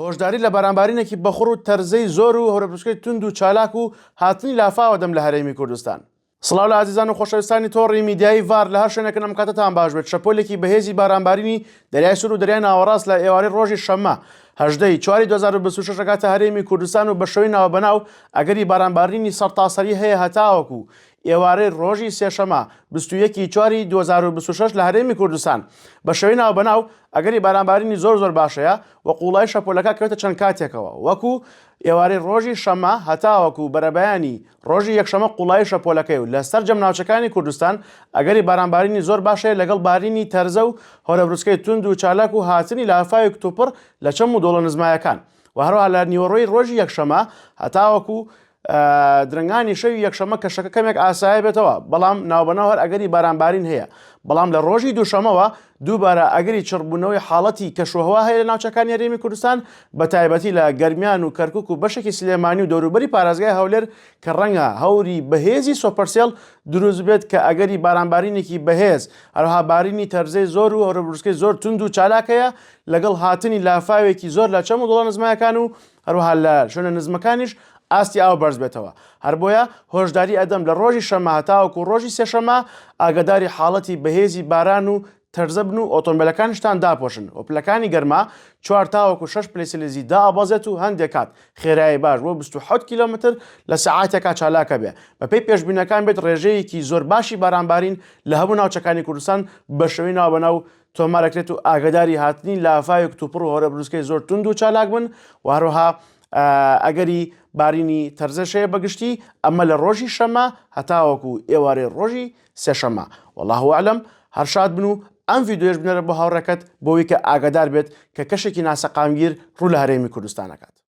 هۆشداری لە بارانبارینێکی بەخوڕ و تەرزەی زۆر و هەورەپرسکەی تند و چالاک و هاتنی لافاوە دەم لە هەرێمی کوردستان. سڵاو لە عزیزان و خۆشەویستانی تۆڕی میدیایی ڤار لە هەر شوێنێک ئەم کاتتان باش بێت. شەپۆلێکی بەهێزی بارانبارینی دەریای سوور و دەریای ناوەڕاست لە ئێوارەی ڕۆژی شەممە 18/4/2026 گاتە هەرێمی کوردستان و بە شێوەی ناوبەناو ئەگەری بارانبارینی سەرتاسەری هەیە هەتاوەکو ئێوارەی ڕۆژی سێشەمە 21/4/2026 لە هەرێمی کوردستان. بە شێوەی ناوبەناو ئەگەری بارانبارینی زۆر باشەیە و قوڵای شەپۆلەکە کەوتە چەند کاتێکەوە، وەکو ئێوارەی ڕۆژی شەممە هەتاوەکو بەرەبەیانی ڕۆژی یەکشەمە قوڵای شەپۆلەکەی و لە سەرجەم ناوچەکانی کوردستان ئەگەری بارانبارینی زۆر باشەیە لەگەڵ بارینی تەرزە و هەورەبرسکەی تند و چالاک و هاتنی لافای کتوپڕ لە چەم و دۆڵە نزمایەکان و هەروەها لە نیوەڕۆی ڕۆژی یەکشەمە هەتاوەکو درنگانی شەوی یەکشەمە کەشەکە کەمێک ئاسایی بێتەوە، بەڵام ناوبەناو هەر ئەگەری بارانبارین هەیە. بەڵام لە ڕۆژی دووشەمەوە دووبارە ئەگەری چڕبوونەوەی حاڵەتی کەشوهەوا هەیە لە ناوچەکانی هەرێمی کوردستان، بە تایبەتی لە گەرمیان و کەرکووک و بەشێکی سلێمانی و دەوروبەری پارێزگای هەولێر کە ڕەنگە هەوری بەهێزی سۆپەرسێڵ دروست بێت کە ئەگەری بارانبارینێکی بەهێز هەروەها بارینی تەرزەی زۆر و هەورەبرسکەی زۆر تند و چالاکەیە لەگەڵ هاتنی لافاوێکی زۆر لە چەم و دڵە نزمایەکان و هەروەها لە شوێنە نزمەکانیش ئاستی ئاو بەرز بێتەوە. هەر بۆیە هۆشداری ئەدەم لە ڕۆژی شەممە هەتاوەکو ڕۆژی سێشەمە ئاگاداری حاڵەتی بەهێزی باران و تەرزە بن و ئۆتۆمبیلەکانشتان داپۆشن. ئۆپلەکانی گەرما 4 تاوەکو 6 پلەیسیلزی دائەبەزێت و هەندێک کات خێرای باش بۆ 27 کیلۆمتر لە سەعاتێکا چالاکە بێ. بەپێی پێشبینەکان بێت ڕێژەیەکی زۆر باشی بارانبارین لە هەموو ناوچەکانی کوردستان بە شێوەی ناوبەناو تۆمارەکرێت و ئاگاداری هاتنی لافای کتوپڕ و هەورەبرسکەی زۆر تند و چالاک بن و هەروەها ئەگەری بارینی تەرزەشەیە بەگشتی ئەمە لە ڕۆژی شەممە هەتاوەکو ئێوارەی ڕۆژی سێشەمە. وەڵڵاهو ئەعلەم. هەر شاد بن و ئەم ڤیدیۆش بنەرە بۆ هاوڕێکەت بۆەوەی کە ئاگادار بێت کە کەشێکی ناسەقامگیر ڕوو لە هەرێمی کوردستانەکات.